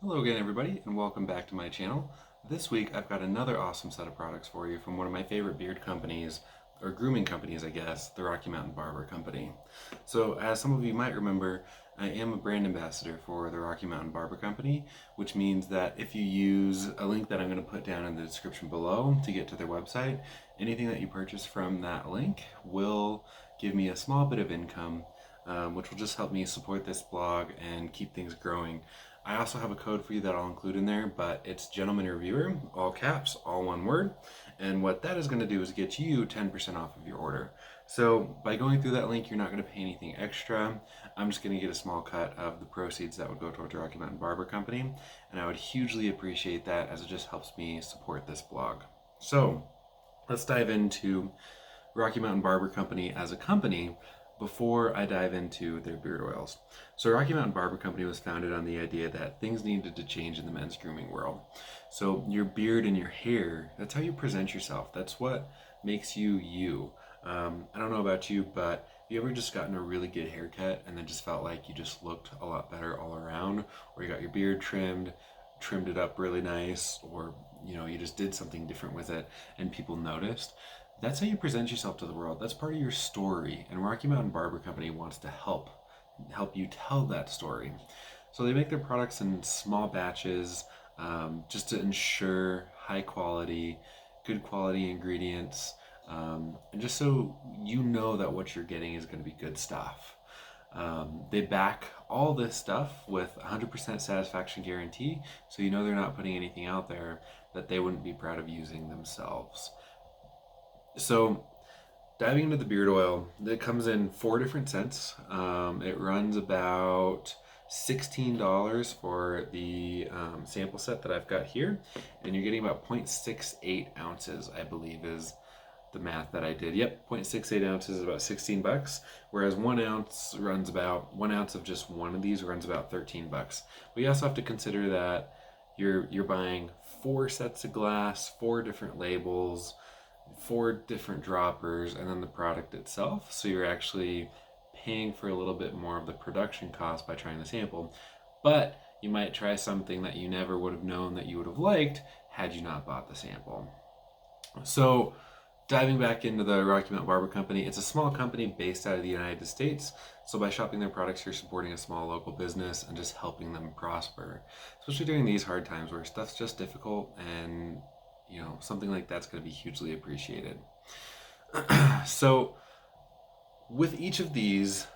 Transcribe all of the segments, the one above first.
Hello again, everybody, and welcome back to my channel. This week I've got another awesome set of products for you from one of my favorite beard companies, or grooming companies, I guess, the Rocky Mountain Barber Company. So, as some of you might remember, I am a brand ambassador for the Rocky Mountain Barber Company, which means that if you use a link that I'm going to put down in the description below to get to their website, anything that you purchase from that link will give me a small bit of income, which will just help me support this blog and keep things growing. I also have a code for you that I'll include in there, but it's Gentleman Reviewer, all caps, all one word. And what that is going to do is get you 10% off of your order. So by going through that link, you're not going to pay anything extra. I'm just going to get a small cut of the proceeds that would go towards the Rocky Mountain Barber Company. And I would hugely appreciate that, as it just helps me support this blog. So let's dive into Rocky Mountain Barber Company as a company before I dive into their beard oils. So Rocky Mountain Barber Company was founded on the idea that things needed to change in the men's grooming world. So your beard and your hair, that's how you present yourself. That's what makes you you. I don't know about you, but have you ever just gotten a really good haircut and then just felt like you just looked a lot better all around? Or you got your beard trimmed it up really nice, or you just did something different with it and people noticed. That's how you present yourself to the world. That's part of your story, and Rocky Mountain Barber Company wants to help you tell that story. So they make their products in small batches, just to ensure high quality, good quality ingredients, and just so you know that what you're getting is going to be good stuff. They back all this stuff with 100% satisfaction guarantee, so you know they're not putting anything out there that they wouldn't be proud of using themselves. So, diving into the beard oil, it comes in four different scents. It runs about $16 for the sample set that I've got here, and you're getting about 0.68 ounces, I believe, is the math that I did. Yep, 0.68 ounces is about 16 bucks, whereas 1 ounce of just one of these runs about 13 bucks. We also have to consider that you're buying four sets of glass, four different labels, four different droppers, and then the product itself. So you're actually paying for a little bit more of the production cost by trying the sample. But you might try something that you never would have known that you would have liked had you not bought the sample. So diving back into the Rocky Mountain Barber Company, it's a small company based out of the United States. So by shopping their products, you're supporting a small local business and just helping them prosper, especially during these hard times where stuff's just difficult, and something like that's going to be hugely appreciated. So with each of these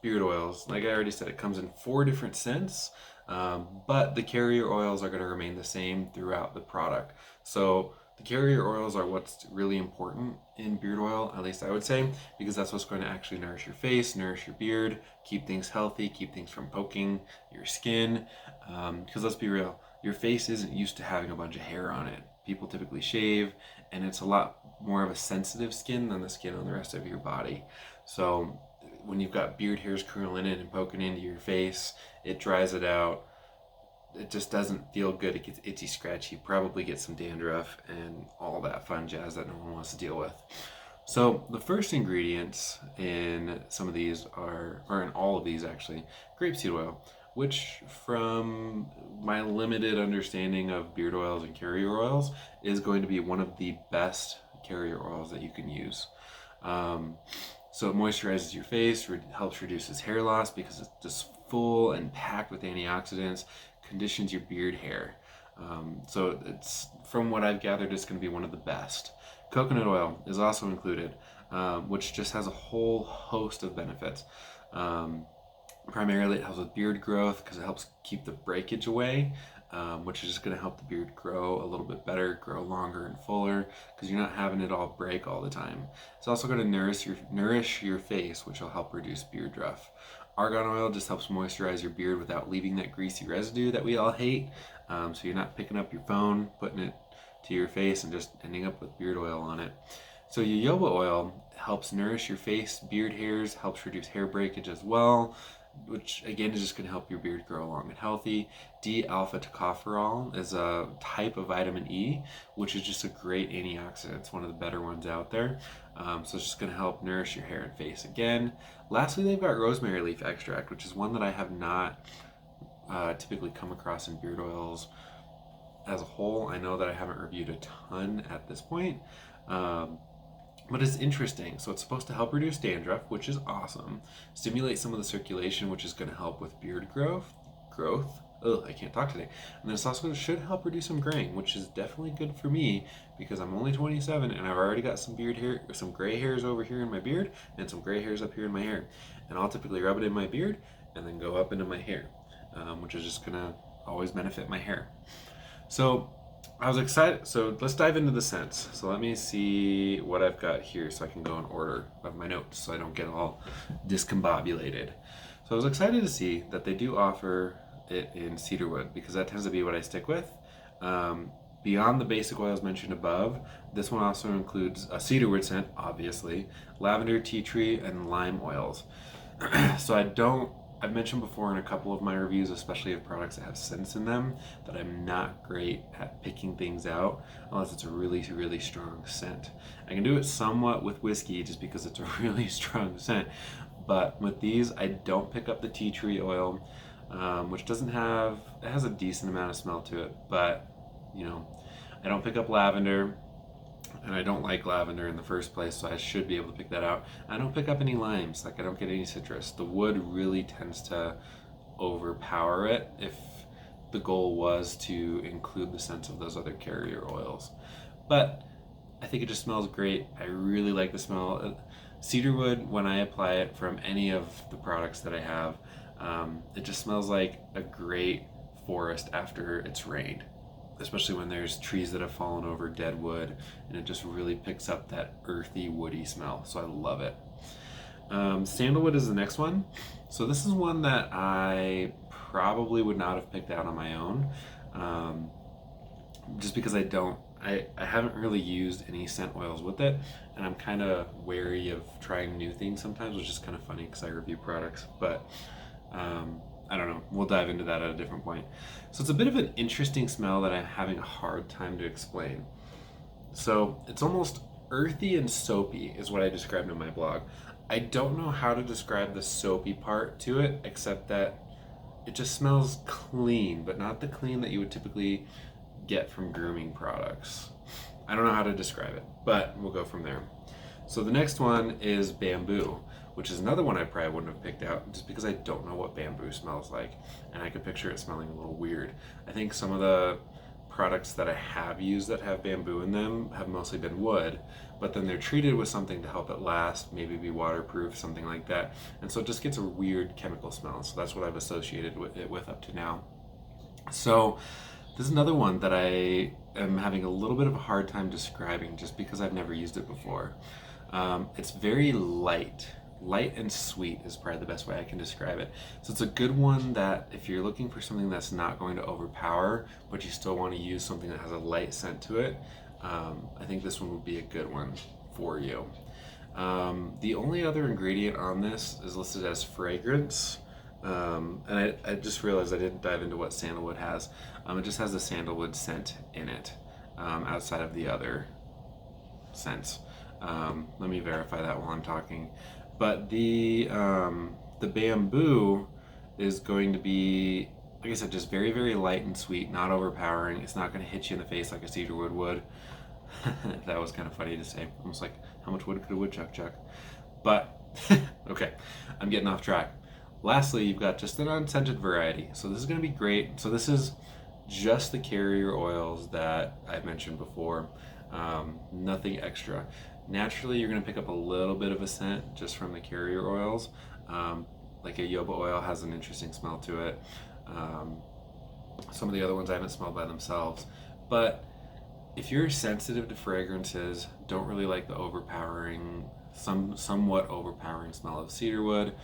beard oils, like I already said, it comes in four different scents, but the carrier oils are going to remain the same throughout the product. So the carrier oils are what's really important in beard oil, at least I would say, because that's what's going to actually nourish your face, nourish your beard, keep things healthy, keep things from poking your skin. Because let's be real, your face isn't used to having a bunch of hair on it. People typically shave, and it's a lot more of a sensitive skin than the skin on the rest of your body. So when you've got beard hairs curling in and poking into your face, it dries it out. It just doesn't feel good. It gets itchy, scratchy, probably get some dandruff and all that fun jazz that no one wants to deal with. So the first ingredients in some of these or in all of these actually, grapeseed oil, which from my limited understanding of beard oils and carrier oils is going to be one of the best carrier oils that you can use. So it moisturizes your face, helps reduces hair loss because it's just full and packed with antioxidants, conditions your beard hair. So it's, from what I've gathered, it's going to be one of the best. Coconut oil is also included, which just has a whole host of benefits. Primarily, it helps with beard growth because it helps keep the breakage away, which is just going to help the beard grow a little bit better, grow longer and fuller, because you're not having it all break all the time. It's also going to nourish your face, which will help reduce beard rough. Argan oil just helps moisturize your beard without leaving that greasy residue that we all hate. So you're not picking up your phone, putting it to your face, and just ending up with beard oil on it. So jojoba oil helps nourish your face, beard hairs, helps reduce hair breakage as well, which again is just going to help your beard grow long and healthy. D-alpha tocopherol is a type of vitamin E, which is just a great antioxidant. It's one of the better ones out there. So it's just going to help nourish your hair and face again. Lastly, they've got rosemary leaf extract, which is one that I have not typically come across in beard oils as a whole. I know that I haven't reviewed a ton at this point, but it's interesting. So it's supposed to help reduce dandruff, which is awesome. Stimulate some of the circulation, which is going to help with beard growth. Ugh, I can't talk today. And then it's also should help reduce some graying, which is definitely good for me because I'm only 27 and I've already got some beard hair, some gray hairs over here in my beard, and some gray hairs up here in my hair. And I'll typically rub it in my beard and then go up into my hair, which is just gonna always benefit my hair. So I was excited. So let's dive into the scents. So let me see what I've got here so I can go in order of my notes so I don't get all discombobulated. So I was excited to see that they do offer it in cedarwood because that tends to be what I stick with. Beyond the basic oils mentioned above, this one also includes a cedarwood scent, obviously, lavender, tea tree, and lime oils. So I've mentioned before in a couple of my reviews, especially of products that have scents in them, that I'm not great at picking things out unless it's a really, really strong scent. I can do it somewhat with whiskey just because it's a really strong scent, but with these, I don't pick up the tea tree oil, which it has a decent amount of smell to it, but I don't pick up lavender, and I don't like lavender in the first place, so I should be able to pick that out. I don't pick up any limes, like I don't get any citrus. The wood really tends to overpower it if the goal was to include the scents of those other carrier oils. But I think it just smells great. I really like the smell. Cedarwood, when I apply it from any of the products that I have, it just smells like a great forest after it's rained, especially when there's trees that have fallen over, dead wood, and it just really picks up that earthy, woody smell. So I love it. Sandalwood is the next one. So this is one that I probably would not have picked out on my own, just because I haven't really used any scent oils with it, and I'm kind of wary of trying new things sometimes, which is kind of funny because I review products, but I don't know. We'll dive into that at a different point. So it's a bit of an interesting smell that I'm having a hard time to explain. So it's almost earthy and soapy is what I described in my blog. I don't know how to describe the soapy part to it, except that it just smells clean, but not the clean that you would typically get from grooming products. I don't know how to describe it, but we'll go from there. So the next one is bamboo, which is another one I probably wouldn't have picked out just because I don't know what bamboo smells like, and I could picture it smelling a little weird. I think some of the products that I have used that have bamboo in them have mostly been wood, but then they're treated with something to help it last, maybe be waterproof, something like that, and so it just gets a weird chemical smell. So that's what I've associated with it with up to now. So this is another one that I am having a little bit of a hard time describing just because I've never used it before. It's very light and sweet is probably the best way I can describe it. So it's a good one that if you're looking for something that's not going to overpower, but you still want to use something that has a light scent to it, I think this one would be a good one for you. The only other ingredient on this is listed as fragrance. And I just realized I didn't dive into what sandalwood has. It just has the sandalwood scent in it, outside of the other scents. Let me verify that while I'm talking. But the bamboo is going to be, like I said, just very, very light and sweet, not overpowering. It's not going to hit you in the face like a cedarwood would. That was kind of funny to say. Almost like, how much wood could a woodchuck chuck? But, okay, I'm getting off track. Lastly, you've got just an unscented variety. So this is going to be great. So this is just the carrier oils that I've mentioned before. Nothing extra. Naturally, you're going to pick up a little bit of a scent just from the carrier oils. Like a jojoba oil has an interesting smell to it. Some of the other ones I haven't smelled by themselves. But if you're sensitive to fragrances, don't really like the overpowering, somewhat overpowering smell of cedarwood,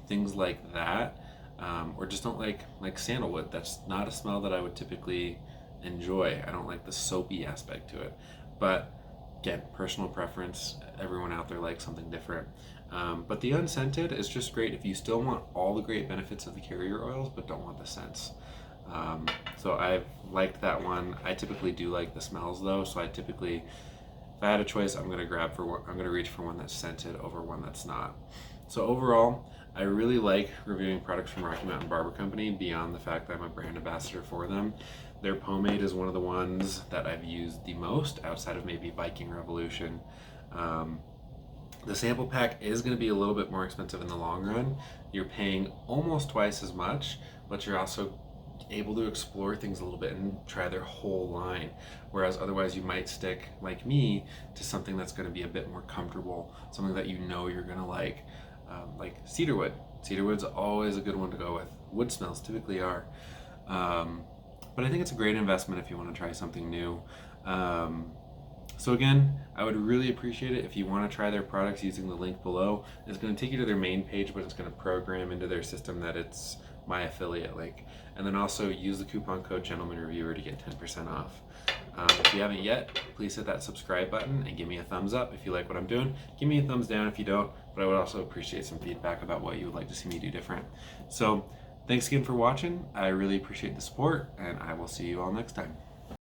things like that, or just don't like sandalwood. That's not a smell that I would typically enjoy. I don't like the soapy aspect to it. But again, personal preference. Everyone out there likes something different. But the unscented is just great if you still want all the great benefits of the carrier oils, but don't want the scents. So I've liked that one. I typically do like the smells though, so I typically, if I had a choice, I'm gonna reach for one that's scented over one that's not. So overall, I really like reviewing products from Rocky Mountain Barber Company beyond the fact that I'm a brand ambassador for them. Their pomade is one of the ones that I've used the most outside of maybe Viking Revolution. Um, the sample pack is going to be a little bit more expensive in the long run. You're paying almost twice as much, but you're also able to explore things a little bit and try their whole line. Whereas otherwise you might stick, like me, to something that's going to be a bit more comfortable, something that you know you're going to like cedarwood. Cedarwood's always a good one to go with. Wood smells typically are. But I think it's a great investment if you want to try something new. So again, I would really appreciate it if you want to try their products using the link below. It's going to take you to their main page, but it's going to program into their system that it's my affiliate link. And then also use the coupon code GentlemanReviewer to get 10% off. If you haven't yet, please hit that subscribe button and give me a thumbs up if you like what I'm doing. Give me a thumbs down if you don't, but I would also appreciate some feedback about what you would like to see me do different. So thanks again for watching. I really appreciate the support, and I will see you all next time.